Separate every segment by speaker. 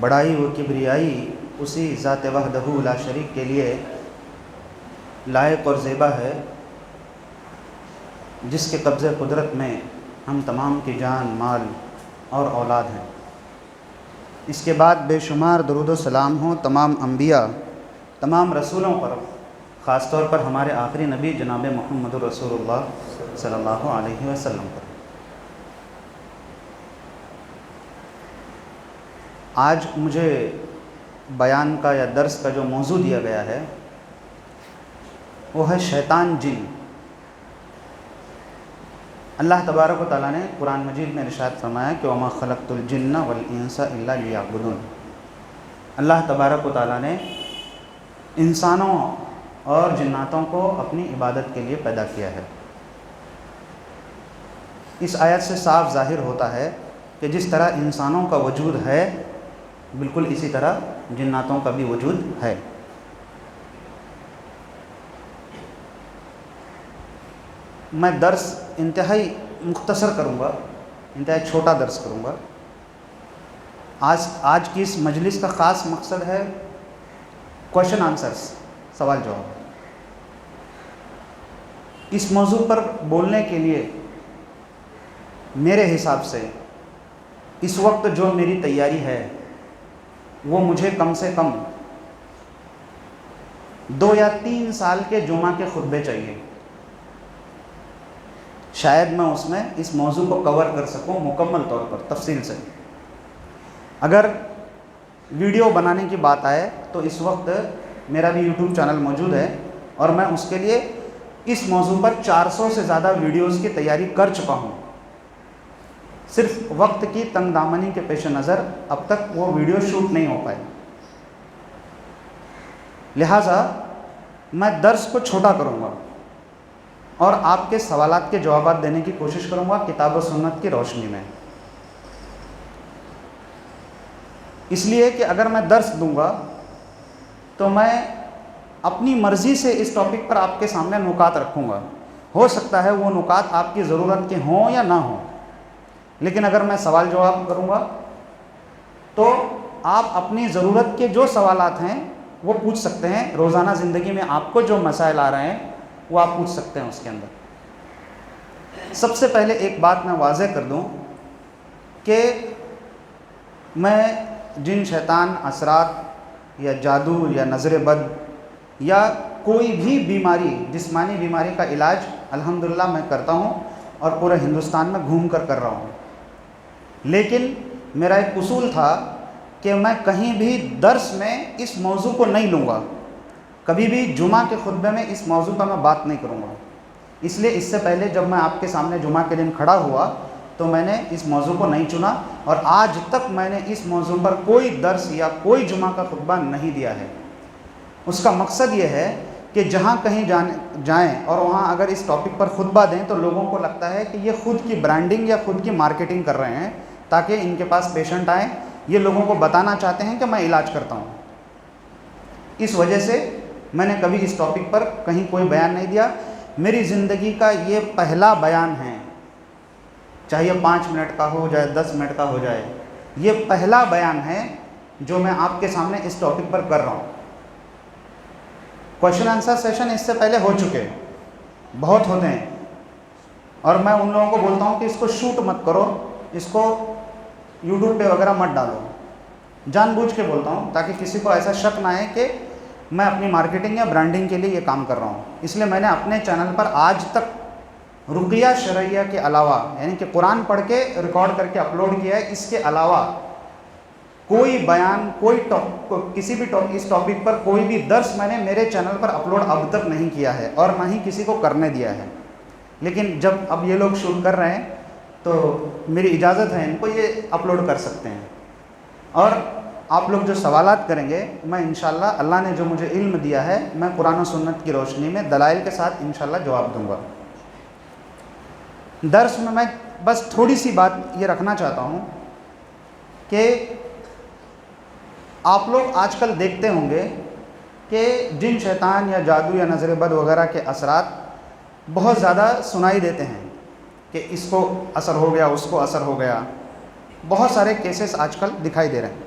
Speaker 1: بڑائی و کبریائی اسی ذات وحدہ لا شریک کے لیے لائق اور زیبا ہے، جس کے قبضہ قدرت میں ہم تمام کی جان، مال اور اولاد ہیں۔ اس کے بعد بے شمار درود و سلام ہوں تمام انبیاء، تمام رسولوں پر، خاص طور پر ہمارے آخری نبی جناب محمد رسول اللہ صلی اللہ علیہ وسلم پر۔ آج مجھے بیان کا یا درس کا جو موضوع دیا گیا ہے وہ ہے شیطان جن۔ اللہ تبارک و تعالیٰ نے قرآن مجید میں ارشاد فرمایا کہ وما خلقت الجن والانس الا لیعبدون۔ اللہ تبارک و تعالیٰ نے انسانوں اور جناتوں کو اپنی عبادت کے لیے پیدا کیا ہے۔ اس آیت سے صاف ظاہر ہوتا ہے کہ جس طرح انسانوں کا وجود ہے بالکل اسی طرح جناتوں کا بھی وجود ہے۔ میں درس انتہائی مختصر کروں گا، انتہائی چھوٹا درس کروں گا۔ آج کی اس مجلس کا خاص مقصد ہے کویشچن آنسرز، سوال جواب۔ اس موضوع پر بولنے کے لیے میرے حساب سے اس وقت جو میری تیاری ہے وہ مجھے کم سے کم 2 یا 3 سال کے جمعہ کے خطبے چاہیے، شاید میں اس میں اس موضوع کو کور کر سکوں مکمل طور پر تفصیل سے۔ اگر ویڈیو بنانے کی بات آئے تو اس وقت میرا بھی یوٹیوب چینل موجود ہے اور میں اس کے لیے اس موضوع پر 400 سے زیادہ ویڈیوز کی تیاری کر چکا ہوں۔ صرف وقت کی تنگ دامنی کے پیش نظر اب تک وہ ویڈیو شوٹ نہیں ہو پائے، لہٰذا میں درس کو چھوٹا کروں گا اور آپ کے سوالات کے جوابات دینے کی کوشش کروں گا کتاب و سنت کی روشنی میں۔ اس لیے کہ اگر میں درس دوں گا تو میں اپنی مرضی سے اس ٹاپک پر آپ کے سامنے نکات رکھوں گا۔ ہو سکتا ہے وہ نکات آپ کی ضرورت کے ہوں یا نہ ہوں، لیکن اگر میں سوال جواب کروں گا تو آپ اپنی ضرورت کے جو سوالات ہیں وہ پوچھ سکتے ہیں۔ روزانہ زندگی میں آپ کو جو مسائل آ رہے ہیں وہ آپ پوچھ سکتے ہیں اس کے اندر۔ سب سے پہلے ایک بات میں واضح کر دوں کہ میں جن شیطان اثرات یا جادو یا نظر بد یا کوئی بھی بیماری، جسمانی بیماری کا علاج الحمدللہ میں کرتا ہوں اور پورے ہندوستان میں گھوم کر رہا ہوں، لیکن میرا ایک اصول تھا کہ میں کہیں بھی درس میں اس موضوع کو نہیں لوں گا، کبھی بھی جمعہ کے خطبے میں اس موضوع پر میں بات نہیں کروں گا۔ اس لیے اس سے پہلے جب میں آپ کے سامنے جمعہ کے دن کھڑا ہوا تو میں نے اس موضوع کو نہیں چنا اور آج تک میں نے اس موضوع پر کوئی درس یا کوئی جمعہ کا خطبہ نہیں دیا ہے۔ اس کا مقصد یہ ہے کہ جہاں کہیں جائیں اور وہاں اگر اس ٹاپک پر خطبہ دیں تو لوگوں کو لگتا ہے کہ یہ خود کی برانڈنگ یا خود کی مارکیٹنگ کر رہے ہیں تاکہ ان کے پاس پیشنٹ آئیں، یہ لوگوں کو بتانا چاہتے ہیں کہ میں علاج کرتا ہوں۔ اس وجہ سے میں نے کبھی اس ٹاپک پر کہیں کوئی بیان نہیں دیا۔ میری زندگی کا یہ پہلا بیان ہے، چاہے 5 منٹ کا ہو جائے 10 منٹ کا ہو جائے، یہ پہلا بیان ہے جو میں آپ کے سامنے اس ٹاپک پر کر رہا ہوں۔ کویشچن آنسر سیشن اس سے پہلے ہو چکے، بہت ہوتے ہیں، اور میں ان لوگوں کو بولتا ہوں کہ اس کو شوٹ مت کرو، اس کو یوٹیوب پہ وغیرہ مت ڈالو، جان بوجھ کے بولتا ہوں تاکہ کسی کو ایسا شک نہ ہے کہ میں اپنی مارکیٹنگ یا برانڈنگ کے لیے یہ کام کر رہا ہوں۔ اس لیے میں نے اپنے چینل پر آج تک رقیہ شرعیہ کے علاوہ، یعنی کہ قرآن پڑھ کے ریکارڈ کر کے اپلوڈ کیا ہے، اس کے علاوہ کوئی بیان، کسی بھی اس ٹاپک پر کوئی بھی درس میں نے میرے چینل پر اپلوڈ اب تک نہیں کیا ہے اور نہ ہی کسی کو کرنے دیا ہے۔ لیکن جب اب یہ لوگ شروع کر رہے ہیں تو میری اجازت ہے ان کو یہ اپلوڈ کر سکتے ہیں، اور آپ لوگ جو سوالات کریں گے میں انشاءاللہ اللہ نے جو مجھے علم دیا ہے میں قرآن و سنت کی روشنی میں دلائل کے ساتھ انشاءاللہ جواب دوں گا۔ درس میں بس تھوڑی سی بات یہ رکھنا چاہتا ہوں کہ آپ لوگ آج کل دیکھتے ہوں گے کہ جن شیطان یا جادو یا نظر بد وغیرہ کے اثرات بہت زیادہ سنائی دیتے ہیں کہ اس کو اثر ہو گیا، اس کو اثر ہو گیا، بہت سارے کیسز آج کل دکھائی دے رہے ہیں۔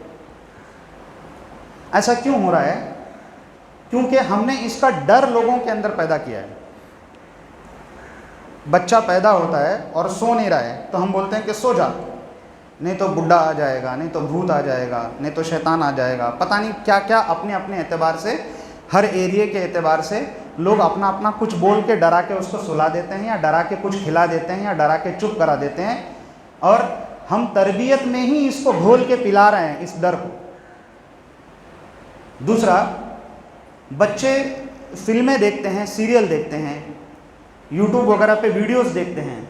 Speaker 1: ایسا کیوں ہو رہا ہے؟ کیونکہ ہم نے اس کا ڈر لوگوں کے اندر پیدا کیا ہے. بچہ پیدا ہوتا ہے اور سو نہیں رہا ہے تو ہم بولتے ہیں کہ سو جا، نہیں تو بڈھا آ جائے گا، نہیں تو بھوت آ جائے گا، نہیں تو شیطان آ جائے گا، پتہ نہیں کیا کیا اپنے اپنے اعتبار سے، ہر ایریے کے اعتبار سے لوگ اپنا اپنا کچھ بول کے ڈرا کے اس کو سلا دیتے ہیں، یا ڈرا کے کچھ کھلا دیتے ہیں، یا ڈرا کے چپ کرا دیتے ہیں. اور ہم تربیت میں ہی اس کو گھول کے پلا رہے ہیں، اس ڈر کو. دوسرا، بچے فلمیں دیکھتے ہیں، سیریل دیکھتے ہیں، یوٹیوب وغیرہ پہ ویڈیوز دیکھتے ہیں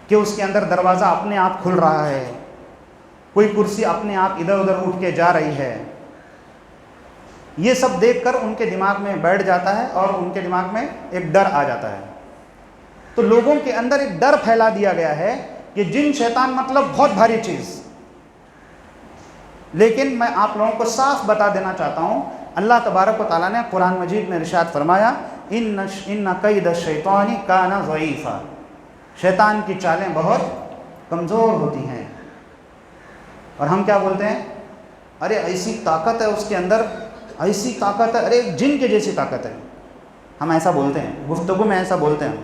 Speaker 1: کہ اس کے اندر دروازہ اپنے آپ کھل رہا ہے، کوئی کرسی اپنے آپ ادھر ادھر اٹھ کے جا رہی ہے. یہ سب دیکھ کر ان کے دماغ میں بیٹھ جاتا ہے اور ان کے دماغ میں ایک ڈر آ جاتا ہے. تو لوگوں کے اندر ایک ڈر پھیلا دیا گیا ہے کہ جن شیطان مطلب بہت بھاری چیز. لیکن میں آپ لوگوں کو صاف بتا دینا چاہتا ہوں، اللہ تبارک و تعالیٰ نے قرآن مجید میں ارشاد فرمایا، ان کید الشیطان کان ضعیفا، شیطان کی چالیں بہت کمزور ہوتی ہیں. اور ہم کیا بولتے ہیں؟ ارے ایسی طاقت ہے اس کے اندر، ایسی طاقت ہے، ارے جن کے جیسی طاقت ہے. ہم ایسا بولتے ہیں، گفتگو میں ایسا بولتے ہیں.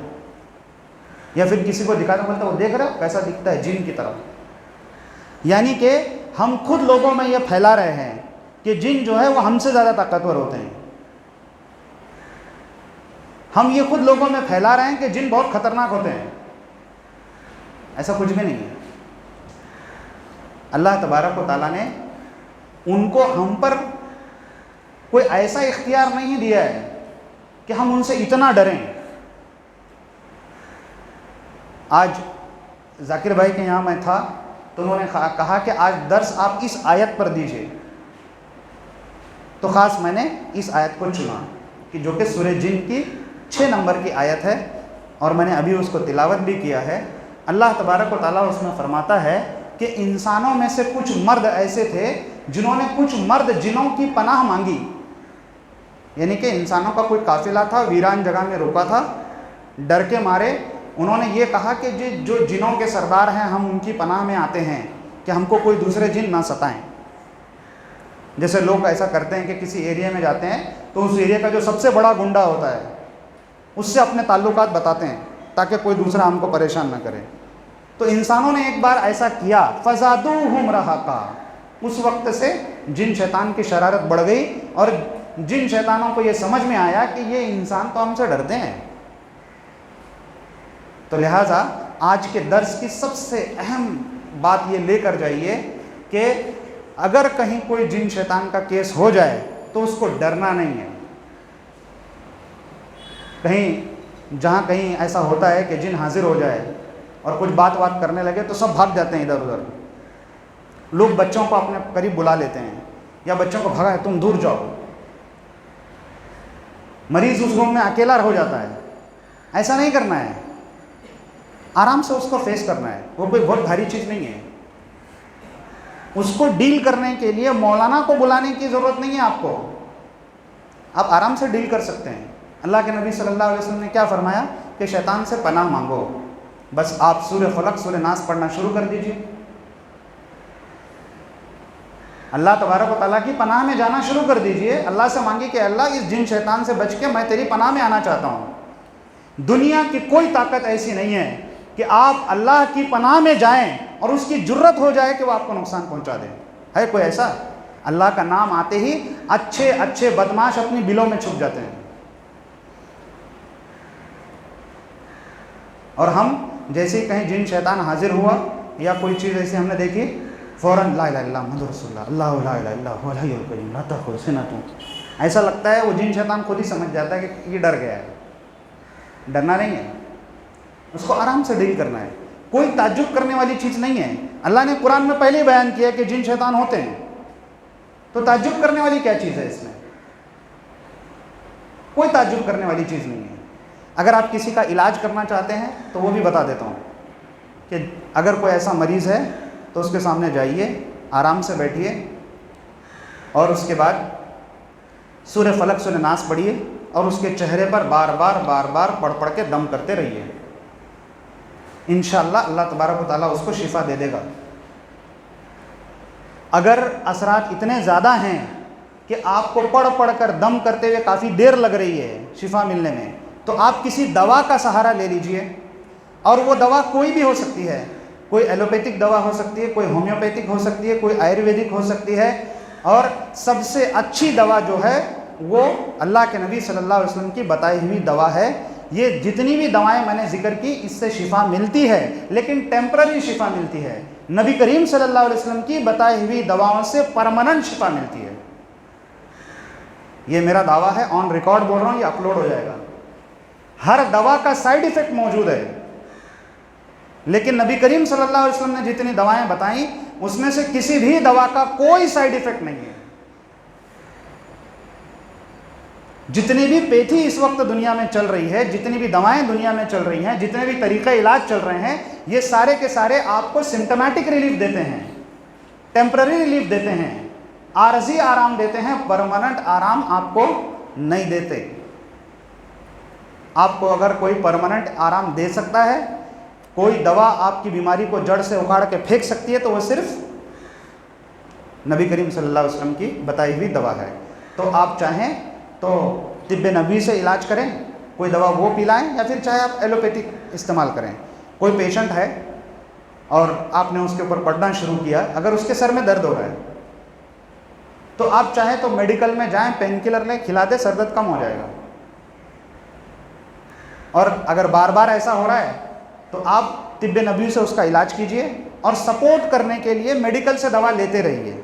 Speaker 1: یا پھر کسی کو دکھاتے بولتے وہ دیکھ رہے ہو کیسا دکھتا ہے، جن کی طرف. یعنی کہ ہم خود لوگوں میں یہ پھیلا رہے ہیں کہ جن جو ہے وہ ہم سے زیادہ طاقتور ہوتے ہیں. ہم یہ خود لوگوں میں پھیلا رہے ہیں کہ جن بہت خطرناک ہوتے ہیں. ایسا کچھ بھی نہیں ہے. اللہ تبارک و تعالیٰ نے ان کو ہم پر کوئی ایسا اختیار نہیں دیا ہے کہ ہم ان سے اتنا ڈریں. آج ذاکر بھائی کے یہاں میں تھا تو انہوں نے کہا کہ آج درس آپ اس آیت پر دیجئے، تو خاص میں نے اس آیت کو چنا کہ جو کہ سورہ جن کی 6 نمبر کی آیت ہے، اور میں نے ابھی اس کو تلاوت بھی کیا ہے. اللہ تبارک و تعالیٰ اس میں فرماتا ہے کہ انسانوں میں سے کچھ مرد ایسے تھے جنہوں نے کچھ مرد جنوں کی پناہ مانگی. یعنی کہ انسانوں کا کوئی قافلہ تھا، ویران جگہ میں رکا تھا، ڈر کے مارے انہوں نے یہ کہا کہ جو جنوں کے سردار ہیں ہم ان کی پناہ میں آتے ہیں کہ ہم کو کوئی دوسرے جن نہ ستائیں. جیسے لوگ ایسا کرتے ہیں کہ کسی ایریے میں جاتے ہیں تو اس ایریے کا جو سب سے بڑا گنڈا ہوتا ہے اس سے اپنے تعلقات بتاتے ہیں تاکہ کوئی دوسرا ہم کو پریشان نہ کرے. تو انسانوں نے ایک بار ایسا کیا، فزادوہم رہقا. اس وقت سے جن شیطان کی شرارت بڑھ گئی اور جن شیطانوں کو یہ سمجھ میں آیا کہ یہ انسان تو ہم سے ڈرتے ہیں. تو لہٰذا آج کے درس کی سب سے اہم بات یہ لے کر جائیے کہ اگر کہیں کوئی جن شیطان کا کیس ہو جائے تو اس کو ڈرنا نہیں ہے. جہاں کہیں ایسا ہوتا ہے کہ جن حاضر ہو جائے اور کچھ بات کرنے لگے تو سب بھاگ جاتے ہیں ادھر ادھر. لوگ بچوں کو اپنے قریب بلا لیتے ہیں یا بچوں کو بھگا ہے تم دور جاؤ. مریض اس روم میں اکیلا ہو جاتا ہے. ایسا نہیں کرنا ہے، آرام سے اس کو فیس کرنا ہے. وہ کوئی بہت بھاری چیز نہیں ہے. اس کو ڈیل کرنے کے لیے مولانا کو بلانے کی ضرورت نہیں ہے آپ کو، آپ آرام سے ڈیل کر سکتے ہیں. اللہ کے نبی صلی اللہ علیہ وسلم نے کیا فرمایا کہ شیطان سے پناہ مانگو. بس آپ سورہ فلق سورہ ناس پڑھنا شروع کر دیجئے، اللہ تبارک و تعالیٰ کی پناہ میں جانا شروع کر دیجئے. اللہ سے مانگی کہ اللہ اس جن شیطان سے بچ کے میں تیری پناہ میں آنا چاہتا ہوں. دنیا کی کوئی طاقت ایسی نہیں ہے کہ آپ اللہ کی پناہ میں جائیں اور اس کی جرت ہو جائے کہ وہ آپ کو نقصان پہنچا دے. ہے کوئی ایسا؟ اللہ کا نام آتے ہی اچھے اچھے بدماش اپنی بلوں میں چھپ جاتے ہیں. اور ہم جیسے ہی کہیں جن شیطان حاضر ہوا یا کوئی چیز ایسی ہم نے دیکھی، فوراً لا الہ الا اللہ محمد رسول اللہ، اللہ لا الہ الا هو الحی القیوم لا تأخذہ سنۃ. ایسا لگتا ہے وہ جن شیطان خود ہی سمجھ جاتا ہے کہ یہ ڈر گیا ہے. ڈرنا نہیں ہے، اس کو آرام سے ڈیل کرنا ہے. کوئی تعجب کرنے والی چیز نہیں ہے. اللہ نے قرآن میں پہلے ہی بیان کیا کہ جن شیطان ہوتے ہیں، تو تعجب کرنے والی کیا چیز ہے اس میں؟ کوئی تعجب کرنے والی چیز نہیں ہے. اگر آپ کسی کا علاج کرنا چاہتے ہیں تو وہ بھی بتا دیتا ہوں کہ اگر کوئی ایسا مریض ہے تو اس کے سامنے جائیے، آرام سے بیٹھیے اور اس کے بعد سورہ فلق سورہ ناس پڑھیے اور اس کے چہرے پر بار بار پڑھ کے دم کرتے رہیے. انشاءاللہ اللہ تبارک و تعالیٰ اس کو شفا دے دے گا. اگر اثرات اتنے زیادہ ہیں کہ آپ کو پڑھ پڑھ کر دم کرتے ہوئے کافی دیر لگ رہی ہے شفا ملنے میں، تو آپ کسی دوا کا سہارا لے لیجئے، اور وہ دوا کوئی بھی ہو سکتی ہے، کوئی ایلوپیتھک دوا ہو سکتی ہے، کوئی ہومیوپیتھک ہو سکتی ہے، کوئی آیورویدک ہو سکتی ہے، اور سب سے اچھی دوا جو ہے وہ اللہ کے نبی صلی اللہ علیہ وسلم کی بتائی ہوئی دوا ہے۔ یہ جتنی بھی دوائیں میں نے ذکر کی اس سے شفا ملتی ہے، لیکن ٹیمپرری شفا ملتی ہے۔ نبی کریم صلی اللہ علیہ وسلم کی بتائی ہوئی دواؤں سے پرماننٹ شفا ملتی ہے۔ یہ میرا دعویٰ ہے، آن ریکارڈ بول رہا ہوں، یہ اپلوڈ ہو جائے گا۔ ہر دوا کا سائیڈ ایفیکٹ موجود ہے، لیکن نبی کریم صلی اللہ علیہ وسلم نے جتنی دوائیں بتائیں اس میں سے کسی بھی دوا کا کوئی سائیڈ ایفیکٹ نہیں ہے۔ جتنی بھی پیتھی اس وقت دنیا میں چل رہی ہے، جتنی بھی دوائیں دنیا میں چل رہی ہیں، جتنے بھی طریقہ علاج چل رہے ہیں، یہ سارے کے سارے آپ کو سمپٹمیٹک ریلیف دیتے ہیں، ٹیمپرری ریلیف دیتے ہیں، عارضی آرام دیتے ہیں، پرماننٹ آرام آپ کو نہیں دیتے۔ آپ کو اگر کوئی پرماننٹ آرام دے سکتا ہے، کوئی دوا آپ کی بیماری کو جڑ سے اکھاڑ کے پھینک سکتی ہے، تو وہ صرف نبی کریم صلی اللہ علیہ وسلم کی بتائی ہوئی دوا ہے۔ تو آپ چاہیں تو طب نبوی سے علاج کریں، کوئی دوا وہ پلائیں، یا پھر چاہے آپ ایلوپیتھک استعمال کریں۔ کوئی پیشنٹ ہے اور آپ نے اس کے اوپر پڑھنا شروع کیا، اگر اس کے سر میں درد ہو رہا ہے تو آپ چاہیں تو میڈیکل میں جائیں، پین کلر لیں، کھلا دیں، سر درد کم ہو جائے گا۔ اور اگر بار بار ایسا ہو رہا ہے تو آپ طب نبوی سے اس کا علاج کیجئے، اور سپورٹ کرنے کے لیے میڈیکل سے دوا لیتے رہیے،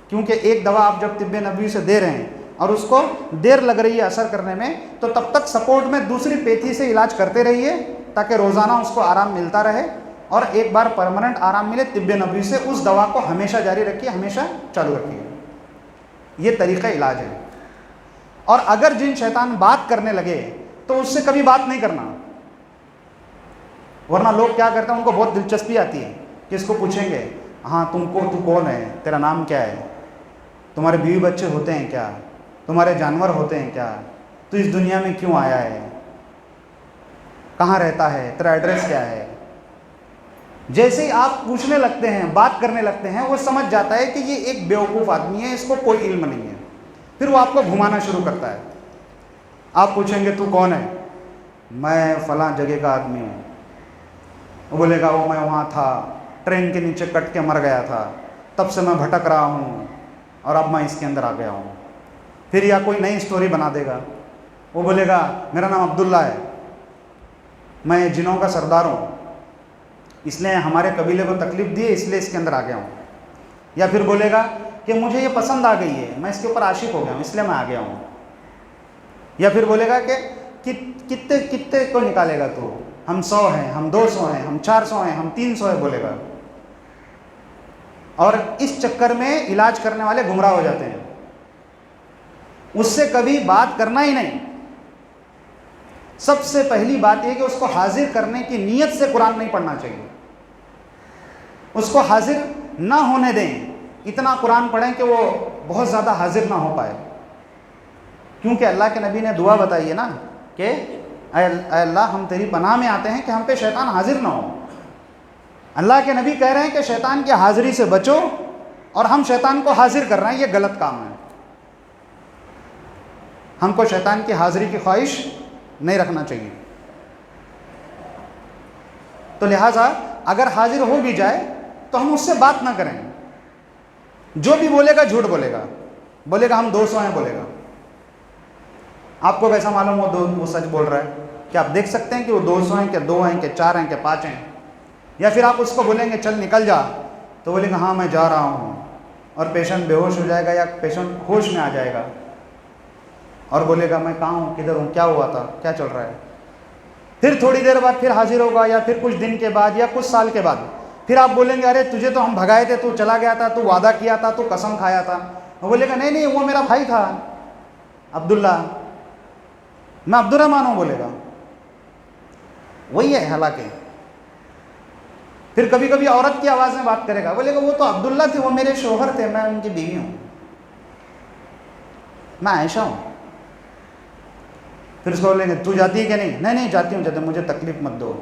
Speaker 1: کیونکہ ایک دوا آپ جب طب نبوی سے دے رہے ہیں اور اس کو دیر لگ رہی ہے اثر کرنے میں، تو تب تک سپورٹ میں دوسری پیتھی سے علاج کرتے رہیے تاکہ روزانہ اس کو آرام ملتا رہے، اور ایک بار پرماننٹ آرام ملے طب نبوی سے، اس دوا کو ہمیشہ جاری رکھیے، ہمیشہ چالو رکھیے۔ یہ طریقہ علاج ہے۔ اور اگر جن شیطان بات کرنے لگے تو اس سے کبھی بات نہیں کرنا، ورنہ لوگ کیا کرتے ہیں، ان کو بہت دلچسپی آتی ہے کہ اس کو پوچھیں گے، ہاں تو کون ہے، تیرا نام کیا ہے، تمہارے بیوی بچے ہوتے ہیں کیا، تمہارے جانور ہوتے ہیں کیا، تو اس دنیا میں کیوں آیا ہے، کہاں رہتا ہے، تیرا ایڈریس کیا ہے۔ جیسے ہی آپ پوچھنے لگتے ہیں، بات کرنے لگتے ہیں، وہ سمجھ جاتا ہے کہ یہ ایک بیوقوف آدمی ہے، اس کو کوئی علم نہیں ہے، پھر وہ آپ کو گھمانا شروع کرتا ہے۔ آپ پوچھیں گے تو کون ہے، میں فلاں جگہ کا آدمی ہوں، وہ بولے گا وہ میں وہاں تھا، ٹرین کے نیچے کٹ کے مر گیا تھا، تب سے میں بھٹک رہا ہوں اور اب میں اس کے اندر آ گیا ہوں۔ پھر یا کوئی نئی سٹوری بنا دے گا، وہ بولے گا میرا نام عبداللہ ہے، میں جنوں کا سردار ہوں، اس نے ہمارے قبیلے کو تکلیف دی ہے، اس لیے اس کے اندر آ گیا ہوں۔ یا پھر بولے گا کہ مجھے یہ پسند آ گئی ہے، میں اس کے اوپر عاشق ہو گیا ہوں، اس لیے میں آ گیا ہوں۔ یا پھر بولے گا کہ کتنے کو نکالے گا تو، ہم 100 ہیں، ہم 200 ہیں، ہم 400 ہیں، ہم 300 ہیں بولے گا۔ اور اس چکر میں علاج کرنے والے گمراہ ہو جاتے ہیں، اس سے کبھی بات کرنا ہی نہیں۔ سب سے پہلی بات یہ کہ اس کو حاضر کرنے کی نیت سے قرآن نہیں پڑھنا چاہیے، اس کو حاضر نہ ہونے دیں، اتنا قرآن پڑھیں کہ وہ بہت زیادہ حاضر نہ ہو پائے، کیونکہ اللہ کے نبی نے دعا بتائی ہے نا کہ اے اللہ ہم تیری پناہ میں آتے ہیں کہ ہم پہ شیطان حاضر نہ ہو۔ اللہ کے نبی کہہ رہے ہیں کہ شیطان کی حاضری سے بچو، اور ہم شیطان کو حاضر کر رہے ہیں، یہ غلط کام ہے۔ ہم کو شیطان کی حاضری کی خواہش نہیں رکھنا چاہیے۔ تو لہٰذا اگر حاضر ہو بھی جائے تو ہم اس سے بات نہ کریں، جو بھی بولے گا جھوٹ بولے گا، بولے گا ہم 200 ہیں بولے گا۔ آپ کو کیسا معلوم وہ سچ بول رہا ہے؟ کیا آپ دیکھ سکتے ہیں کہ وہ 200 ہیں، کہ 2 ہیں، کہ 4 ہیں، کہ 5 ہیں؟ یا پھر آپ اس کو بولیں گے چل نکل جا، تو بولے گا ہاں میں جا رہا ہوں، اور پیشنٹ بے ہوش ہو جائے گا یا پیشنٹ ہوش میں آ جائے گا اور بولے گا میں کہاں ہوں، کدھر ہوں، کیا ہوا تھا، کیا چل رہا ہے۔ پھر تھوڑی دیر بعد پھر حاضر ہوگا، یا پھر کچھ دن کے بعد یا کچھ سال کے بعد پھر آپ بولیں گے ارے تجھے تو ہم بھگائے تھے، تو چلا گیا تھا، تو وعدہ کیا تھا، تو قسم کھایا تھا۔ وہ بولے گا نہیں وہ میرا بھائی تھا عبداللہ، میں عبد الرحمن ہوں بولے گا، وہی ہے حالانکہ۔ پھر کبھی کبھی عورت کی آواز میں بات کرے گا، بولے گا وہ تو عبداللہ تھے، وہ میرے شوہر تھے، میں ان کی بیوی ہوں، میں عائشہ ہوں۔ پھر اس کو بولیں گے تو جاتی ہے کہ نہیں، نہیں جاتی ہوں، مجھے تکلیف مت دو۔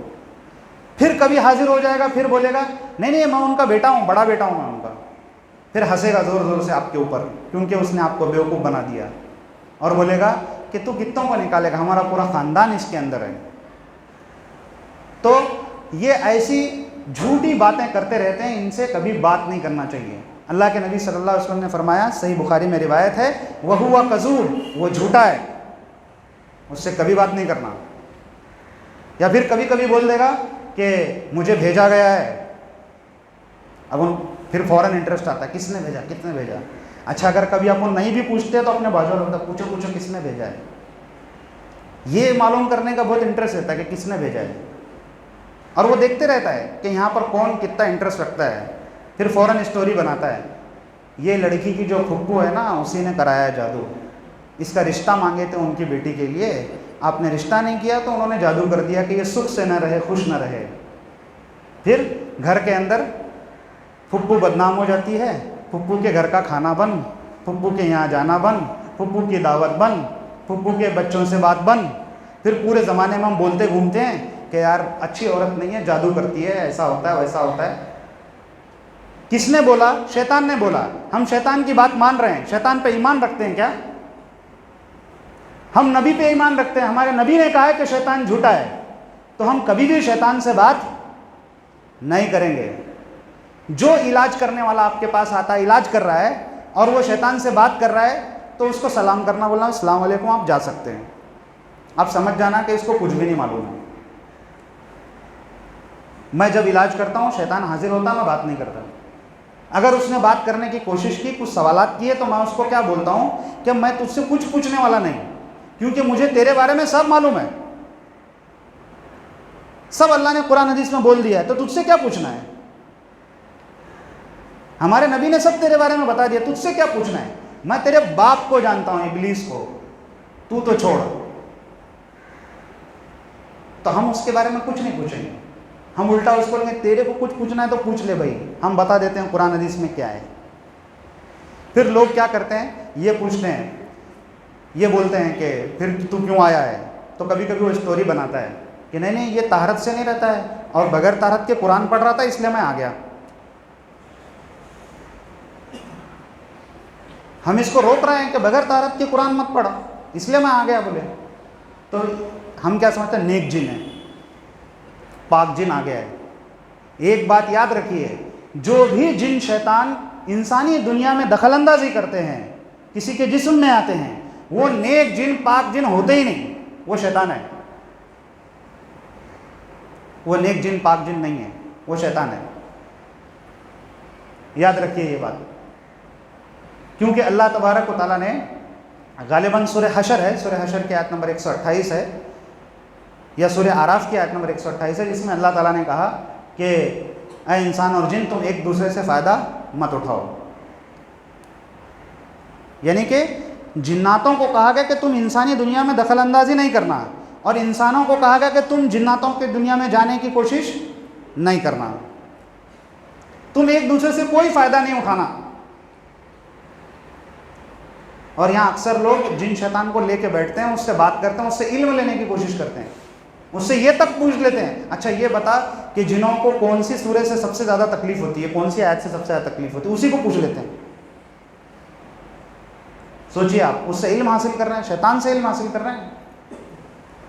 Speaker 1: پھر کبھی حاضر ہو جائے گا، پھر بولے گا نہیں میں ان کا بیٹا ہوں، بڑا بیٹا ہوں میں ان کا۔ پھر ہنسے گا زور زور سے آپ کے اوپر، کیونکہ اس نے آپ کو بیوقوف بنا دیا، اور بولے گا کہ تو کتنوں کو نکالے گا، ہمارا پورا خاندان اس کے اندر ہے۔ تو یہ ایسی جھوٹی باتیں کرتے رہتے ہیں، ان سے کبھی بات نہیں کرنا چاہیے۔ اللہ کے نبی صلی اللہ علیہ وسلم نے فرمایا، صحیح بخاری میں روایت ہے، وَهُوَ كَذُوبٌ، وہ جھوٹا ہے، اس سے کبھی بات نہیں کرنا۔ یا پھر کبھی کبھی بول دے گا کہ مجھے بھیجا گیا ہے، اب ان پھر فوراً انٹرسٹ آتا ہے، کس نے بھیجا، کتنے بھیجا۔ اچھا اگر کبھی آپ نہیں بھی پوچھتے تو اپنے بازو لگتا ہے، پوچھو پوچھو کس نے بھیجا ہے، یہ معلوم کرنے کا بہت انٹرسٹ رہتا ہے کہ کس نے بھیجا ہے، اور وہ دیکھتے رہتا ہے کہ یہاں پر کون کتنا انٹرسٹ رکھتا ہے، پھر فوراً اسٹوری بناتا ہے، یہ لڑکی کی جو پھپھو ہے نا اسی نے کرایا ہے جادو، اس کا رشتہ مانگے تھے ان کی بیٹی کے لیے، آپ نے رشتہ نہیں کیا تو انہوں نے جادو کر دیا کہ یہ سکھ سے نہ رہے، خوش نہ رہے۔ پھر گھر کے اندر پھپھو بدنام ہو جاتی ہے، پھپھو کے گھر کا کھانا بند، پھپھو کے یہاں جانا بند، پھپھو کی دعوت بند، پھپھو کے بچوں سے بات بند۔ پھر پورے زمانے میں ہم بولتے گھومتے ہیں کہ یار اچھی عورت نہیں ہے، جادو کرتی ہے، ایسا ہوتا ہے ویسا ہوتا ہے۔ کس نے بولا؟ شیطان نے بولا۔ ہم شیطان کی بات مان رہے ہیں، شیطان پہ ایمان رکھتے ہیں کیا؟ ہم نبی پہ ایمان رکھتے ہیں، ہمارے نبی نے کہا ہے کہ شیطان جھوٹا ہے، تو ہم کبھی بھی شیطان سے بات نہیں کریں گے۔ جو علاج کرنے والا آپ کے پاس آتا ہے، علاج کر رہا ہے اور وہ شیطان سے بات کر رہا ہے، تو اس کو سلام کرنا، بولنا السلام علیکم، آپ جا سکتے ہیں۔ آپ سمجھ جانا کہ اس کو کچھ بھی نہیں معلوم ہے۔ میں جب علاج کرتا ہوں شیطان حاضر ہوتا ہے، میں بات نہیں کرتا۔ اگر اس نے بات کرنے کی کوشش کی، کچھ سوالات کیے، تو میں اس کو کیا بولتا ہوں کہ میں تجھ سے کچھ پوچھنے والا نہیں، کیونکہ مجھے تیرے بارے میں سب معلوم ہے، سب اللہ نے قرآن حدیث میں بول دیا ہے، تو تجھ سے کیا پوچھنا ہے؟ ہمارے نبی نے سب تیرے بارے میں بتا دیا، تجھ سے کیا پوچھنا ہے؟ میں تیرے باپ کو جانتا ہوں، ابلیس کو، تو چھوڑ۔ تو ہم اس کے بارے میں کچھ نہیں پوچھیں گے، ہم الٹا اس کو لیں گے، تیرے کو کچھ پوچھنا ہے تو پوچھ لے بھائی، ہم بتا دیتے ہیں قرآن حدیث میں کیا ہے۔ پھر لوگ کیا کرتے ہیں، یہ پوچھتے ہیں، یہ بولتے ہیں کہ پھر تو کیوں آیا ہے؟ تو کبھی کبھی وہ اسٹوری بناتا ہے کہ نہیں نہیں، یہ طہارت سے نہیں رہتا ہے، اور بغیر طہارت کے قرآن پڑھ رہا تھا اس لیے میں آ گیا۔ ہم اس کو روک رہے ہیں کہ بغیر طہارت کے قرآن مت پڑھا، اس لیے میں آ گیا بولے۔ تو ہم کیا سمجھتے ہیں؟ نیک جن ہے، پاک جن آ گیا ہے۔ ایک بات یاد رکھیے، جو بھی جن شیطان انسانی دنیا میں دخل اندازی کرتے ہیں، کسی کے جسم میں آتے ہیں، وہ نیک جن پاک جن ہوتے ہی نہیں، وہ شیطان ہے۔ وہ نیک جن پاک جن نہیں ہے، وہ شیطان ہے، یاد رکھیے یہ بات۔ کیونکہ اللہ تبارک و تعالیٰ نے غالباً سورہ حشر ہے، سورہ حشر کی آیت نمبر 128 ہے، یا سورہ اعراف کی آیت نمبر 128 ہے، جس میں اللہ تعالیٰ نے کہا کہ اے انسان اور جن، تم ایک دوسرے سے فائدہ مت اٹھاؤ۔ یعنی کہ جناتوں کو کہا گیا کہ تم انسانی دنیا میں دخل اندازی نہیں کرنا، اور انسانوں کو کہا گیا کہ تم جناتوں کی دنیا میں جانے کی کوشش نہیں کرنا، تم ایک دوسرے سے کوئی فائدہ نہیں اٹھانا۔ اور یہاں اکثر لوگ جن شیطان کو لے کے بیٹھتے ہیں، اس سے بات کرتے ہیں، اس سے علم لینے کی کوشش کرتے ہیں، اس سے یہ تک پوچھ لیتے ہیں، اچھا یہ بتا کہ جنوں کو کون سی سورہ سے سب سے زیادہ تکلیف ہوتی ہے، کون سی آیت سے سب سے زیادہ تکلیف ہوتی ہے، اسی کو پوچھ لیتے ہیں۔ سوچیے، آپ اس سے علم حاصل کر رہے ہیں، شیطان سے علم حاصل کر رہے ہیں۔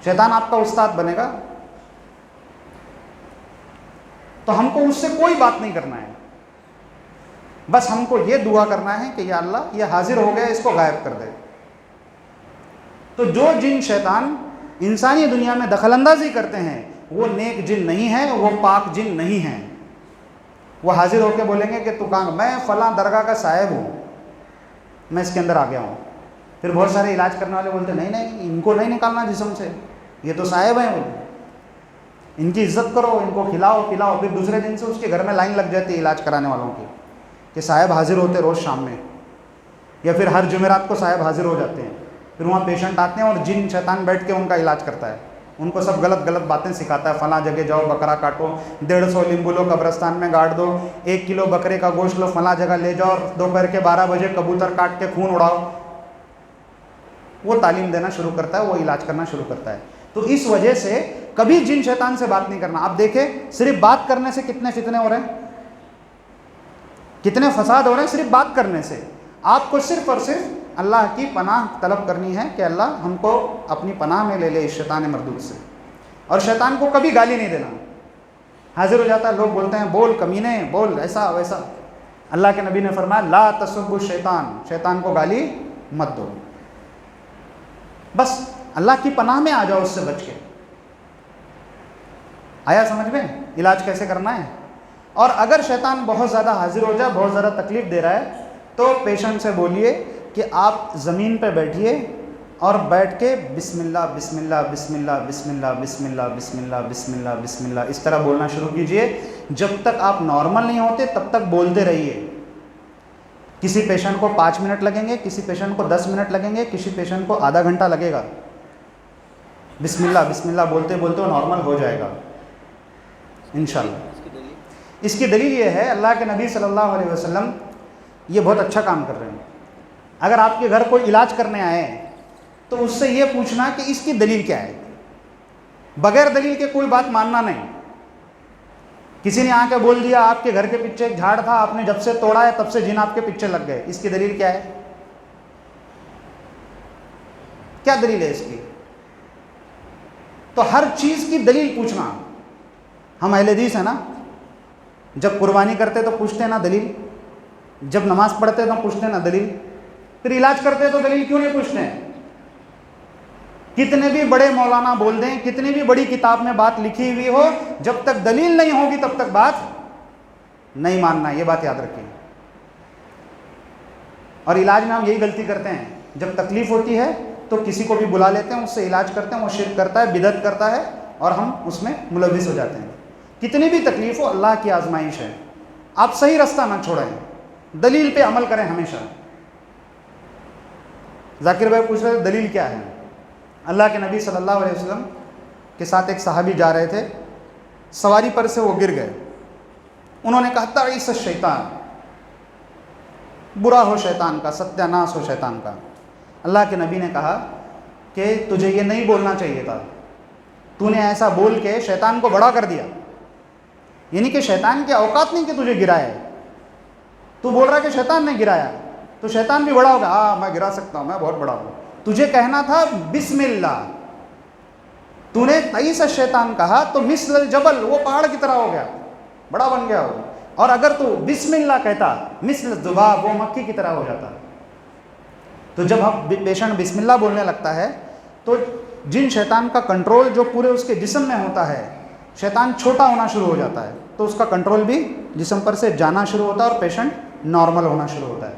Speaker 1: شیطان آپ کا استاد بنے گا، تو ہم کو اس سے کوئی بات نہیں کرنا ہے، بس ہم کو یہ دعا کرنا ہے کہ یا اللہ یہ حاضر ہو گیا، اس کو غائب کر دے۔ تو جو جن شیطان انسانی دنیا میں دخل اندازی کرتے ہیں، وہ نیک جن نہیں ہیں، وہ پاک جن نہیں ہیں۔ وہ حاضر ہو کے بولیں گے کہ تو کہاں، میں فلاں درگاہ کا صاحب ہوں، میں اس کے اندر آ گیا ہوں۔ پھر بہت سارے علاج کرنے والے بولتے نہیں نہیں، ان کو نہیں نکالنا جسم سے، یہ تو صاحب ہیں، وہ ان کی عزت کرو، ان کو کھلاؤ پلاؤ۔ پھر دوسرے دن سے اس کے گھر میں لائن لگ جاتی ہے علاج کرانے والوں کی، کہ صاحب حاضر ہوتے روز شام میں، یا پھر ہر جمعرات کو صاحب حاضر ہو جاتے ہیں۔ پھر وہاں پیشنٹ آتے ہیں اور جن شیطان بیٹھ کے ان کا علاج کرتا ہے، ان کو سب غلط غلط باتیں سکھاتا ہے، فلاں جگہ جاؤ بکرا کاٹو، 150 لیمبو لو قبرستان میں گاڑ دو، 1 کلو بکرے کا گوشت لو فلاں جگہ لے جاؤ، اور دوپہر کے 12 بجے کبوتر کاٹ کے خون اڑاؤ۔ وہ تعلیم دینا شروع کرتا ہے، وہ علاج کرنا شروع کرتا ہے۔ تو اس وجہ سے کبھی جن شیطان سے بات نہیں کرنا۔ آپ دیکھیں صرف بات کرنے سے کتنے فتنے ہو رہے ہیں، کتنے فساد ہو رہے ہیں صرف بات کرنے سے. آپ کو صرف اور صرف اللہ کی پناہ طلب کرنی ہے کہ اللہ ہم کو اپنی پناہ میں لے لے اس شیطان مردود سے. اور شیطان کو کبھی گالی نہیں دینا. حاضر ہو جاتا ہے, لوگ بولتے ہیں بول کمینے, بول ایسا ویسا. اللہ کے نبی نے فرمایا لا تسبوا الشیطان, شیطان کو گالی مت دو. بس اللہ کی پناہ میں آ جاؤ اس سے بچ کے. آیا سمجھ میں علاج کیسے کرنا ہے؟ اور اگر شیطان بہت زیادہ حاضر ہو جائے, بہت زیادہ تکلیف دے رہا ہے, تو پیشنٹ سے بولیے کہ آپ زمین پہ بیٹھیے اور بیٹھ کے بسم اللہ بسم اللہ بسم اللہ بسم اللہ بسم اللہ بسم اللہ بسم اللہ بسم اللہ اس طرح بولنا شروع کیجئے. جب تک آپ نارمل نہیں ہوتے تب تک بولتے رہیے. کسی پیشنٹ کو 5 منٹ لگیں گے, کسی پیشنٹ کو 10 منٹ لگیں گے, کسی پیشنٹ کو آدھا گھنٹہ لگے گا. بسم اللہ بولتے بولتے وہ نارمل ہو جائے گا انشاءاللہ. اس کی دلیل یہ ہے, اللہ کے نبی صلی اللہ علیہ وسلم یہ بہت اچھا کام کر رہے ہیں. اگر آپ کے گھر کوئی علاج کرنے آئے تو اس سے یہ پوچھنا کہ اس کی دلیل کیا ہے. بغیر دلیل کے کوئی بات ماننا نہیں. کسی نے آ کے بول دیا آپ کے گھر کے پیچھے ایک جھاڑ تھا, آپ نے جب سے توڑا ہے تب سے جن آپ کے پیچھے لگ گئے, اس کی دلیل کیا ہے؟ کیا دلیل ہے اس کی؟ تو ہر چیز کی دلیل پوچھنا. ہم اہل حدیث ہیں نا, جب قربانی کرتے تو پوچھتے نا دلیل, جب نماز پڑھتے تو پوچھتے نا دلیل, پھر علاج کرتے تو دلیل کیوں نہیں پوچھتے ہیں؟ کتنے بھی بڑے مولانا بول دیں, کتنی بھی بڑی کتاب میں بات لکھی ہوئی ہو, جب تک دلیل نہیں ہوگی تب تک بات نہیں ماننا. یہ بات یاد رکھیں. اور علاج میں ہم یہی غلطی کرتے ہیں, جب تکلیف ہوتی ہے تو کسی کو بھی بلا لیتے ہیں, اس سے علاج کرتے ہیں, وہ شرک کرتا ہے, بدعت کرتا ہے, اور ہم اس میں ملوث ہو جاتے ہیں. کتنی بھی تکلیف ہو اللہ کی آزمائش ہے. آپ صحیح راستہ نہ چھوڑیں, دلیل پہ عمل کریں ہمیشہ. ذاکر بھائی پوچھ رہے دلیل کیا ہے؟ اللہ کے نبی صلی اللہ علیہ وسلم کے ساتھ ایک صحابی جا رہے تھے, سواری پر سے وہ گر گئے. انہوں نے کہا تعیس الشیطان, برا ہو شیطان کا, ستیہ ناس ہو شیطان کا. اللہ کے نبی نے کہا کہ تجھے یہ نہیں بولنا چاہیے تھا, تو نے ایسا بول کے شیطان کو بڑا کر دیا. یعنی کہ شیطان کی اوقات نہیں کہ تجھے گرائے, تو بول رہا کہ شیطان نے گرایا تو شیطان بھی بڑا ہوگا, ہاں میں گرا سکتا ہوں, میں بہت بڑا ہوں. تجھے کہنا تھا بسم اللہ, تو نے تعیس الشیطان کہا تو مثل الجبل, وہ پہاڑ کی طرح ہو گیا, بڑا بن گیا وہ. اور اگر تو بسم اللہ کہتا مثل الذباب, وہ مکھی کی طرح ہو جاتا. تو جب ہم پیشنٹ بسم اللہ بولنے لگتا ہے تو جن شیطان کا کنٹرول جو پورے اس کے جسم میں ہوتا ہے, شیطان چھوٹا ہونا شروع ہو جاتا ہے, تو اس کا کنٹرول بھی جسم پر سے جانا شروع ہوتا ہے اور پیشنٹ نارمل ہونا شروع ہوتا ہے.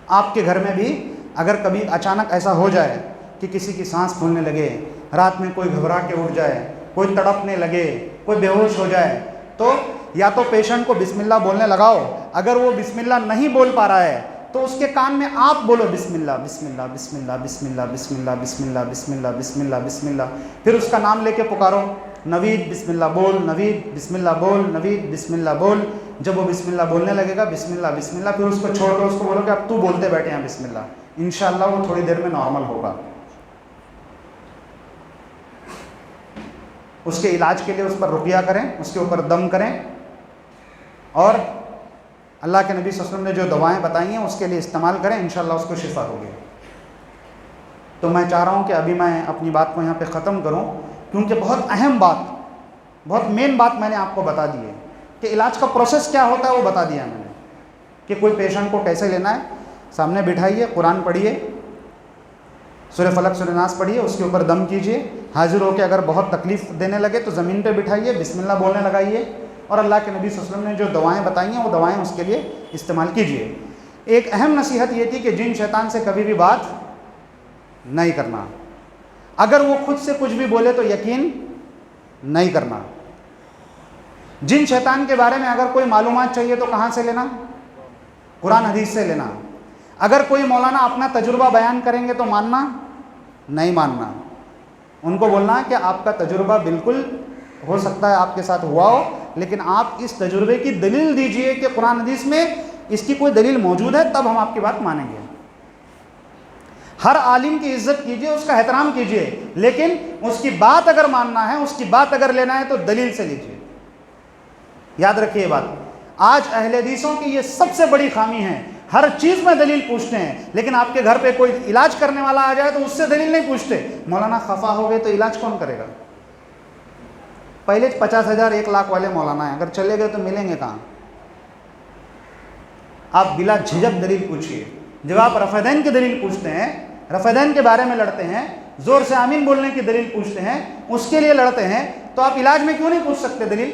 Speaker 1: آپ کے گھر میں بھی اگر کبھی اچانک ایسا ہو جائے کہ کسی کی سانس پھولنے لگے, رات میں کوئی گھبرا کے اٹھ جائے, کوئی تڑپنے لگے, کوئی بے ہوش ہو جائے, تو یا تو پیشنٹ کو بسم اللہ بولنے لگاؤ. اگر وہ بسم اللہ نہیں بول پا رہا ہے تو اس کے کان میں آپ بولو بسم اللہ بسم اللہ بسم اللہ بسم اللہ بسم اللہ بسم اللہ بسم اللہ بسم اللہ بسم اللہ. پھر اس کا نام لے کے پکارو, نوید بسم اللہ بول, نوید بسم اللہ بول, نوید بسم اللہ بول. جب وہ بسم اللہ بولنے لگے گا بسم اللہ, پھر اس کو چھوڑ دو, اس کو بولو کہ اب تو بولتے بیٹھے ہیں بسم اللہ. انشاءاللہ وہ تھوڑی دیر میں نارمل ہوگا. اس کے علاج کے لیے اس پر رقیہ کریں, اس کے اوپر دم کریں, اور اللہ کے نبی صلی اللہ علیہ وسلم نے جو دوائیں بتائی ہیں اس کے لیے استعمال کریں, انشاءاللہ اس کو شفا ہوگی. تو میں چاہ رہا ہوں کہ ابھی میں اپنی بات کو یہاں پہ ختم کروں, کیونکہ بہت اہم بات, بہت مین بات میں نے آپ کو بتا دی ہے کہ علاج کا پروسیس کیا ہوتا ہے, وہ بتا دیا میں نے کہ کوئی پیشنٹ کو کیسے لینا ہے. سامنے بٹھائیے, قرآن پڑھیے, سورہ فلق سورہ ناس پڑھیے, اس کے اوپر دم کیجیے. حاضر ہو کے اگر بہت تکلیف دینے لگے تو زمین پہ بٹھائیے, بسم اللہ بولنے لگائیے, اور اللہ کے نبی صلی اللہ علیہ وسلم نے جو دوائیں بتائی ہیں وہ دوائیں اس کے لیے استعمال کیجیے. ایک اہم نصیحت یہ تھی کہ جن شیطان سے کبھی بھی بات نہیں کرنا. اگر وہ خود سے کچھ بھی بولے تو یقین نہیں کرنا. جن شیطان کے بارے میں اگر کوئی معلومات چاہیے تو کہاں سے لینا؟ قرآن حدیث سے لینا. اگر کوئی مولانا اپنا تجربہ بیان کریں گے تو ماننا نہیں ماننا. ان کو بولنا کہ آپ کا تجربہ بالکل ہو سکتا ہے آپ کے ساتھ ہوا ہو, لیکن آپ اس تجربے کی دلیل دیجئے کہ قرآن حدیث میں اس کی کوئی دلیل موجود ہے, تب ہم آپ کی بات مانیں گے. ہر عالم کی عزت کیجئے, اس کا احترام کیجئے, لیکن اس کی بات اگر ماننا ہے, اس کی بات اگر لینا ہے تو دلیل سے لیجئے. یاد رکھیے یہ بات. آج اہل حدیثوں کی یہ سب سے بڑی خامی ہے، ہر چیز میں دلیل پوچھتے ہیں، لیکن آپ کے گھر پہ کوئی علاج کرنے والا آ جائے تو اس سے دلیل نہیں پوچھتے۔ مولانا خفا ہو گئے تو علاج کون کرے گا؟ پہلے 50,000 1,00,000 والے مولانا ہیں، اگر چلے گئے تو ملیں گے کہاں؟ آپ بلا جھجک دلیل پوچھیے۔ جب آپ رفع دین کی دلیل پوچھتے ہیں، رفع دین کے بارے میں لڑتے ہیں، زور سے آمین بولنے کی دلیل پوچھتے ہیں، اس کے لیے لڑتے ہیں، تو آپ علاج میں کیوں نہیں پوچھ سکتے دلیل؟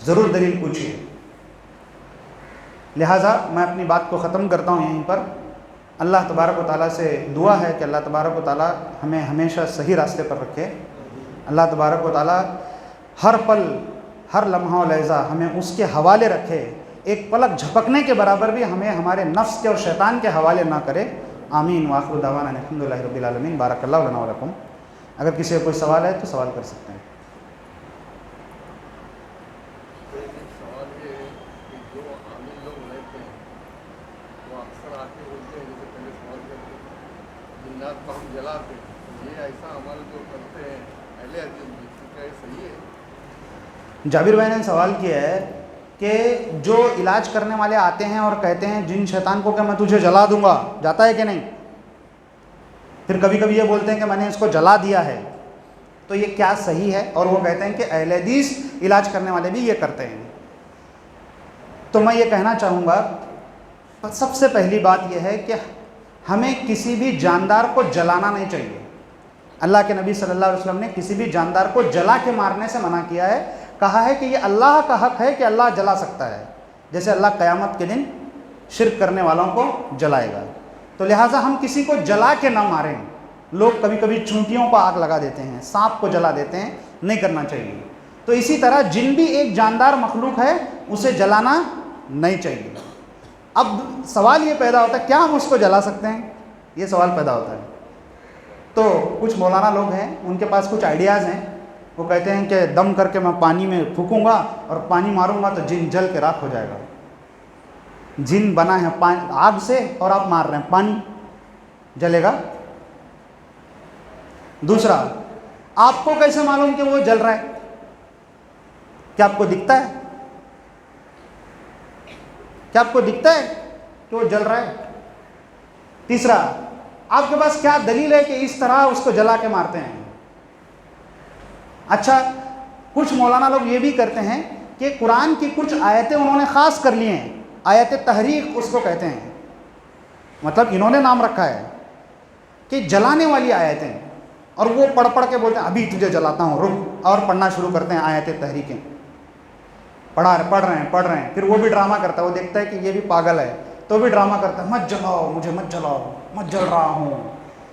Speaker 1: ضرور دلیل پوچھیے۔ لہٰذا میں اپنی بات کو ختم کرتا ہوں یہیں پر۔ اللہ تبارک و تعالیٰ سے دعا ہے کہ اللہ تبارک و تعالیٰ ہمیں ہمیشہ صحیح راستے پر رکھے۔ اللہ تبارک و تعالیٰ ہر پل، ہر لمحہ و لحظہ ہمیں اس کے حوالے رکھے، ایک پلک جھپکنے کے برابر بھی ہمیں ہمارے نفس کے اور شیطان کے حوالے نہ کرے۔ آمین وآخر دعوانا الحمدللہ رب العالمین۔ بارک اللہ لنا ولکم۔ اگر کسی کا کوئی سوال ہے تو سوال کر سکتے ہیں۔ جابر بھائی نے سوال کیا ہے کہ جو علاج کرنے والے آتے ہیں اور کہتے ہیں جن شیطان کو کہ میں تجھے جلا دوں گا، جاتا ہے کہ نہیں؟ پھر کبھی کبھی یہ بولتے ہیں کہ میں نے اس کو جلا دیا ہے، تو یہ کیا صحیح ہے؟ اور وہ کہتے ہیں کہ اہل حدیث علاج کرنے والے بھی یہ کرتے ہیں۔ تو میں یہ کہنا چاہوں گا، سب سے پہلی بات یہ ہے کہ ہمیں کسی بھی جاندار کو جلانا نہیں چاہیے۔ اللہ کے نبی صلی اللہ علیہ وسلم نے کسی بھی جاندار کو جلا کے مارنے سے منع کیا ہے، کہا ہے کہ یہ اللہ کا حق ہے کہ اللہ جلا سکتا ہے، جیسے اللہ قیامت کے دن شرک کرنے والوں کو جلائے گا۔ تو لہٰذا ہم کسی کو جلا کے نہ ماریں۔ لوگ کبھی کبھی چونٹیوں کو آگ لگا دیتے ہیں، سانپ کو جلا دیتے ہیں، نہیں کرنا چاہیے۔ تو اسی طرح جن بھی ایک جاندار مخلوق ہے اسے جلانا نہیں چاہیے۔ اب سوال یہ پیدا ہوتا ہے کیا ہم اس کو جلا سکتے ہیں؟ یہ سوال پیدا ہوتا ہے۔ تو کچھ مولانا لوگ ہیں، ان کے پاس کچھ آئیڈیاز ہیں، وہ کہتے ہیں کہ دم کر کے میں پانی میں پھونکوں گا اور پانی ماروں گا تو جن جل کے راکھ ہو جائے گا۔ جن بنا ہے آگ سے اور آپ مار رہے ہیں، پانی جلے گا۔ دوسرا، آپ کو کیسے معلوم کہ وہ جل رہا ہے؟ کیا آپ کو دکھتا ہے؟ کیا آپ کو دکھتا ہے کہ وہ جل رہا ہے؟ تیسرا، آپ کے پاس کیا دلیل ہے کہ اس طرح اس کو جلا کے مارتے ہیں؟ اچھا، کچھ مولانا لوگ یہ بھی کرتے ہیں کہ قرآن کی کچھ آیتیں انہوں نے خاص کر لی ہیں، آیت تحریق اس کو کہتے ہیں، مطلب انہوں نے نام رکھا ہے کہ جلانے والی آیتیں، اور وہ پڑھ پڑھ کے بولتے ہیں ابھی تجھے جلاتا ہوں، رک، اور پڑھنا شروع کرتے ہیں آیت تحریقیں، پڑھ رہے ہیں، پھر وہ بھی ڈرامہ کرتا ہے، وہ دیکھتا ہے کہ یہ بھی پاگل ہے تو بھی ڈرامہ کرتا ہے، مت جلاؤ مجھے، مت جلاؤ، مت جل رہا ہوں،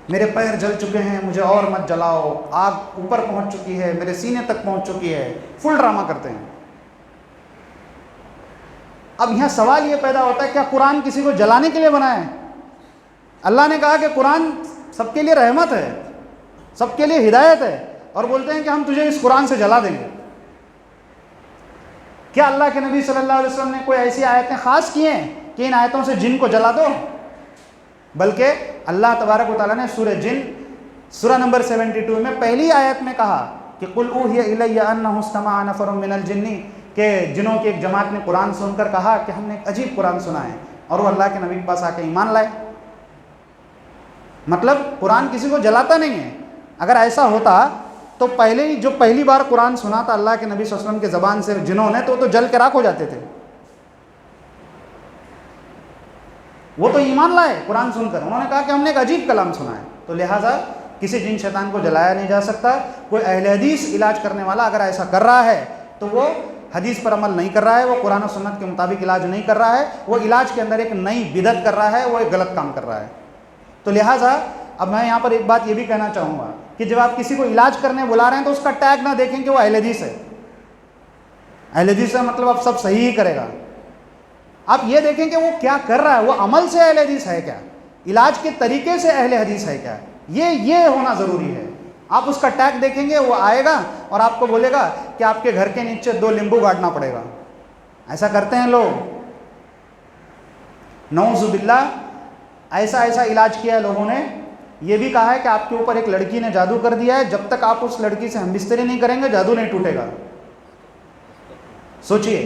Speaker 1: میرے پیر جل چکے ہیں، مجھے اور مت جلاؤ، آگ اوپر پہنچ چکی ہے، میرے سینے تک پہنچ چکی ہے، فل ڈرامہ کرتے ہیں۔ اب یہاں سوال یہ پیدا ہوتا ہے کیا قرآن کسی کو جلانے کے لیے بنا ہے؟ اللہ نے کہا کہ قرآن سب کے لیے رحمت ہے، سب کے لیے ہدایت ہے، اور بولتے ہیں کہ ہم تجھے اس قرآن سے جلا دیں گے۔ کیا اللہ کے نبی صلی اللہ علیہ وسلم نے کوئی ایسی آیتیں خاص کی ہیں کہ ان آیتوں سے جن کو جلا دو؟ بلکہ اللہ تبارک و تعالیٰ نے سورہ جن، سورہ نمبر 72 میں پہلی آیت میں کہا کہ قُلْ أُوحِيَ إِلَيَّ أَنَّهُ اسْتَمَعَ نَفَرٌ مِّنَ الْجِنِّ، کہ جنوں کی ایک جماعت نے قرآن سن کر کہا کہ ہم نے ایک عجیب قرآن سنا ہے، اور وہ اللہ کے نبی کے پاس آ کے ایمان لائے۔ مطلب قرآن کسی کو جلاتا نہیں ہے۔ اگر ایسا ہوتا تو پہلی بار قرآن سنا تھا اللہ کے نبی صلی اللہ علیہ وسلم کے زبان سے جنہوں نے، تو جل کے راکھ ہو جاتے تھے۔ وہ تو ایمان لائے قرآن سن کر، انہوں نے کہا کہ ہم نے ایک عجیب کلام سنا ہے۔ تو لہٰذا کسی جن شیطان کو جلایا نہیں جا سکتا۔ کوئی اہل حدیث علاج کرنے والا اگر ایسا کر رہا ہے تو وہ حدیث پر عمل نہیں کر رہا ہے، وہ قرآن و سنت کے مطابق علاج نہیں کر رہا ہے، وہ علاج کے اندر ایک نئی بدعت کر رہا ہے، وہ ایک غلط کام کر رہا ہے۔ تو لہٰذا اب میں یہاں پر ایک بات یہ بھی کہنا چاہوں گا کہ جب آپ کسی کو علاج کرنے بلا رہے ہیں تو اس کا ٹیگ نہ دیکھیں کہ وہ اہل حدیث ہے۔ اہل حدیث ہے مطلب اب سب صحیح ہی کرے گا۔ آپ یہ دیکھیں کہ وہ کیا کر رہا ہے، وہ عمل سے اہل حدیث ہے کیا، علاج کے طریقے سے اہل حدیث ہے کیا، یہ ہونا ضروری ہے۔ آپ اس کا ٹیگ دیکھیں گے، وہ آئے گا اور آپ کو بولے گا کہ آپ کے گھر کے نیچے 2 لیمبو گاڑنا پڑے گا۔ ایسا کرتے ہیں لوگ، نعوذ باللہ۔ ایسا علاج کیا ہے لوگوں نے، یہ بھی کہا ہے کہ آپ کے اوپر ایک لڑکی نے جادو کر دیا ہے، جب تک آپ اس لڑکی سے ہم بستری نہیں کریں گے جادو نہیں ٹوٹے گا۔ سوچئے،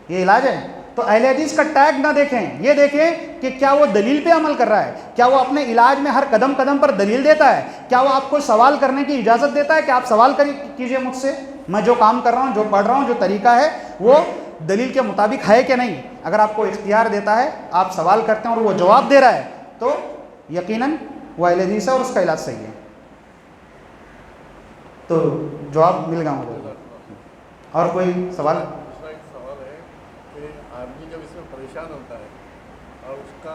Speaker 1: یہ علاج ہے؟ تو اہل حدیث کا ٹیگ نہ دیکھیں، یہ دیکھیں کہ کیا وہ دلیل پہ عمل کر رہا ہے، کیا وہ اپنے علاج میں ہر قدم قدم پر دلیل دیتا ہے، کیا وہ آپ کو سوال کرنے کی اجازت دیتا ہے کہ آپ سوال کیجئے مجھ سے، میں جو کام کر رہا ہوں، جو پڑھ رہا ہوں، جو طریقہ ہے وہ دلیل کے مطابق ہے کہ نہیں۔ اگر آپ کو اختیار دیتا ہے، آپ سوال کرتے ہیں اور وہ جواب دے رہا ہے، تو یقیناً وہ اہل حدیث ہے اور اس کا علاج صحیح ہے۔ تو جواب مل گیا مجھے۔ اور کوئی سوال؟
Speaker 2: دوسرا ایک سوال ہے کہ آدمی جب اس میں پریشان ہوتا ہے اور اس کا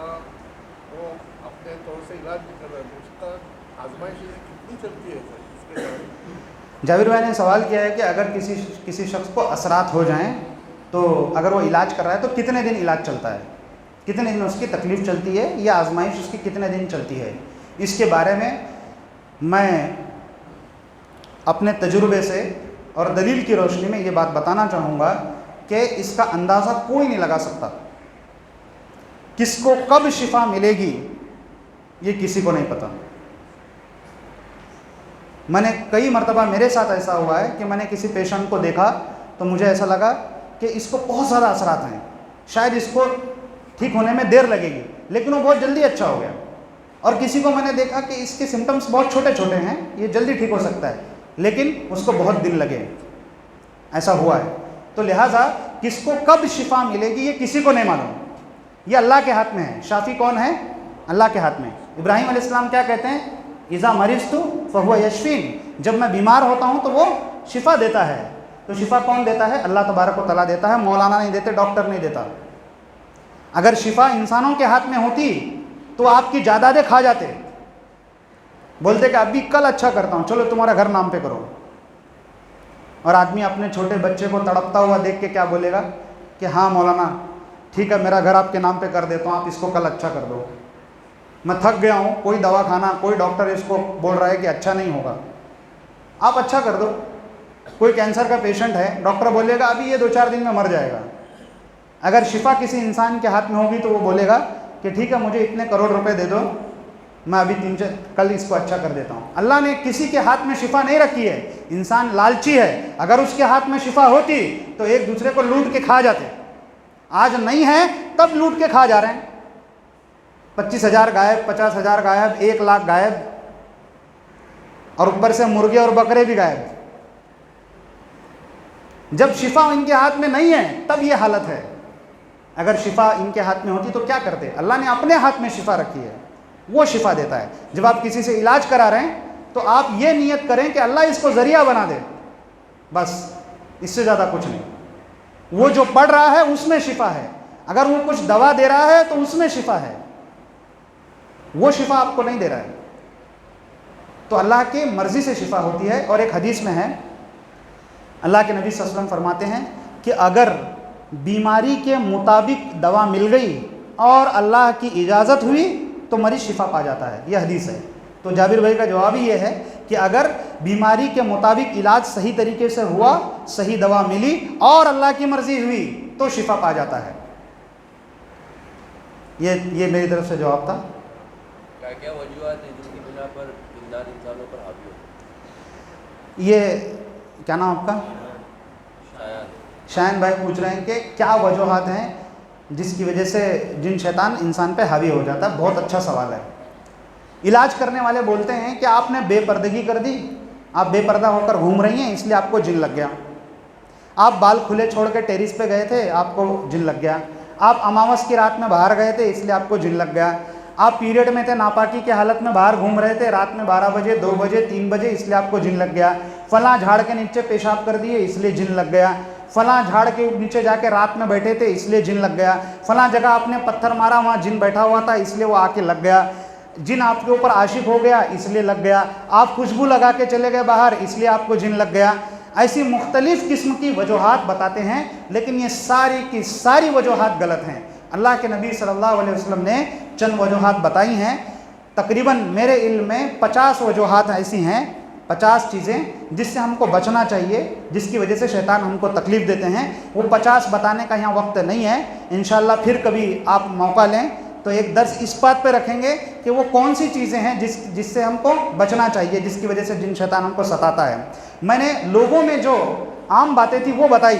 Speaker 2: وہ اپنے طور سے علاج بھی کر رہا ہے، تو اس کا آزمائش کتنی چلتی ہے اس کے بارے؟
Speaker 1: جابر بھائی نے سوال کیا ہے کہ اگر کسی شخص کو اثرات ہو جائیں تو اگر وہ علاج کر رہا ہے تو کتنے دن علاج چلتا ہے، کتنے دن اس کی تکلیف چلتی ہے، یا آزمائش اس کی کتنے دن چلتی ہے؟ اس کے بارے میں اپنے تجربے سے اور دلیل کی روشنی میں یہ بات بتانا چاہوں گا کہ اس کا اندازہ کوئی نہیں لگا سکتا۔ کس کو کب شفا ملے گی یہ کسی کو نہیں پتہ۔ میں نے کئی مرتبہ میرے ساتھ ایسا ہوا ہے کہ میں نے کسی پیشنٹ کو دیکھا تو مجھے ایسا لگا کہ اس کو بہت زیادہ اثرات ہیں، شاید اس کو ٹھیک ہونے میں دیر لگے گی، لیکن وہ بہت جلدی اچھا ہو گیا۔ اور کسی کو میں نے دیکھا کہ اس کے سمٹمز بہت چھوٹے چھوٹے ہیں، یہ جلدی ٹھیک ہو سکتا ہے، لیکن اس کو بہت دن لگے۔ ایسا ہوا ہے۔ تو لہٰذا کس کو کب شفا ملے گی یہ کسی کو نہیں معلوم، یہ اللہ کے ہاتھ میں ہے۔ شافی کون ہے؟ اللہ کے ہاتھ میں۔ ابراہیم علیہ السلام کیا کہتے ہیں؟ اذا مرضت فهو یشفین، جب میں بیمار ہوتا ہوں تو وہ شفا دیتا ہے۔ تو شفا کون دیتا ہے؟ اللہ تبارک و تعالیٰ دیتا ہے، مولانا نہیں دیتے، ڈاکٹر نہیں دیتا۔ اگر شفا انسانوں کے ہاتھ میں ہوتی تو آپ کی جائیدادیں کھا جاتے، بولتے کہ ابھی کل اچھا کرتا ہوں، چلو تمہارا گھر نام پہ کرو۔ اور آدمی اپنے چھوٹے بچے کو تڑپتا ہوا دیکھ کے کیا بولے گا کہ ہاں مولانا ٹھیک ہے، میرا گھر آپ کے نام پہ کر دیتا ہوں، آپ اس کو کل اچھا کر دو۔ میں تھک گیا ہوں، کوئی دوا کھانا، کوئی ڈاکٹر اس کو بول رہا ہے کہ اچھا نہیں ہوگا، آپ اچھا کر دو۔ کوئی کینسر کا پیشنٹ ہے، ڈاکٹر بولے گا ابھی یہ 2-4 دن میں مر جائے گا۔ اگر شفا کسی انسان کے ہاتھ میں ہوگی تو وہ بولے گا کہ ٹھیک ہے مجھے اتنے کروڑ روپے دے دو، میں ابھی کل اس کو اچھا کر دیتا ہوں۔ اللہ نے کسی کے ہاتھ میں شفا نہیں رکھی ہے، انسان لالچی ہے۔ اگر اس کے ہاتھ میں شفا ہوتی تو ایک دوسرے کو لوٹ کے کھا جاتے۔ آج نہیں ہے تب لوٹ کے کھا جا رہے ہیں۔ 25,000 غائب، 50,000 غائب، 1,00,000 غائب، اور اوپر سے مرغے اور بکرے بھی غائب۔ جب شفا ان کے ہاتھ میں نہیں ہے تب یہ حالت ہے۔ اگر شفا ان کے ہاتھ میں ہوتی تو کیا کرتے؟ اللہ نے اپنے ہاتھ میں شفا رکھی ہے، وہ شفا دیتا ہے۔ جب آپ کسی سے علاج کرا رہے ہیں تو آپ یہ نیت کریں کہ اللہ اس کو ذریعہ بنا دے، بس اس سے زیادہ کچھ نہیں۔ وہ جو پڑھ رہا ہے اس میں شفا ہے، اگر وہ کچھ دوا دے رہا ہے تو اس میں شفا ہے، وہ شفا آپ کو نہیں دے رہا ہے۔ تو اللہ کی مرضی سے شفا ہوتی ہے۔ اور ایک حدیث میں ہے، اللہ کے نبی صلی اللہ علیہ وسلم فرماتے ہیں کہ اگر بیماری کے مطابق دوا مل گئی اور اللہ کی اجازت ہوئی تو مریض شفا پا جاتا ہے، یہ حدیث ہے۔ تو جابر بھائی کا جواب ہی یہ ہے کہ اگر بیماری کے مطابق علاج صحیح طریقے سے ہوا، صحیح دوا ملی اور اللہ کی مرضی ہوئی تو شفا پا جاتا ہے۔ یہ میری طرف سے جواب تھا۔
Speaker 3: کیا وجوہات ہیں جن کی بنا پر جنات انسانوں پر حاوی ہوتے ہیں؟
Speaker 1: یہ کیا نام آپ کا؟ شایان بھائی پوچھ رہے ہیں کہ کیا وجوہات ہیں جس کی وجہ سے جن شیطان انسان پہ حاوی ہو جاتا ہے۔ بہت اچھا سوال ہے۔ علاج کرنے والے بولتے ہیں کہ آپ نے بے پردگی کر دی، آپ بے پردہ ہو کر گھوم رہی ہیں اس لیے آپ کو جن لگ گیا۔ آپ بال کھلے چھوڑ کے ٹیرس پہ گئے تھے، آپ کو جن لگ گیا۔ آپ اماوس کی رات میں باہر گئے تھے اس لیے آپ کو جن لگ گیا۔ آپ پیریڈ میں تھے، ناپاکی کے حالت میں باہر گھوم رہے تھے رات میں 12 بجے، 2 بجے، 3 بجے، اس لیے آپ کو جن لگ گیا۔ فلاں جھاڑ کے نیچے پیشاب کر دیے اس لیے جن لگ گیا۔ فلاں جھاڑ کے نیچے جا کے رات میں بیٹھے تھے اس لیے جن لگ گیا۔ فلاں جگہ آپ نے پتھر مارا وہاں جن بیٹھا ہوا تھا اس لیے وہ آ کے لگ گیا۔ جن آپ کے اوپر عاشق ہو گیا اس لیے لگ گیا۔ آپ خوشبو لگا کے چلے گئے باہر اس لیے آپ کو جن لگ گیا۔ ایسی مختلف قسم کی وجوہات بتاتے ہیں، لیکن یہ ساری کی ساری وجوہات غلط ہیں۔ اللہ کے نبی صلی اللہ علیہ وسلم نے چند وجوہات بتائی ہیں، تقریباً میرے علم میں 50 وجوہات ایسی ہیں، 50 چیزیں جس سے ہم کو بچنا چاہیے، جس کی وجہ سے شیطان ہم کو تکلیف دیتے ہیں۔ وہ 50 بتانے کا یہاں وقت نہیں ہے، انشاءاللہ پھر کبھی آپ موقع لیں تو ایک درس اس بات پہ رکھیں گے کہ وہ کون سی چیزیں ہیں جس سے ہم کو بچنا چاہیے، جس کی وجہ سے جن شیطان ہم کو ستاتا ہے۔ میں نے لوگوں میں جو عام باتیں تھی وہ بتائی،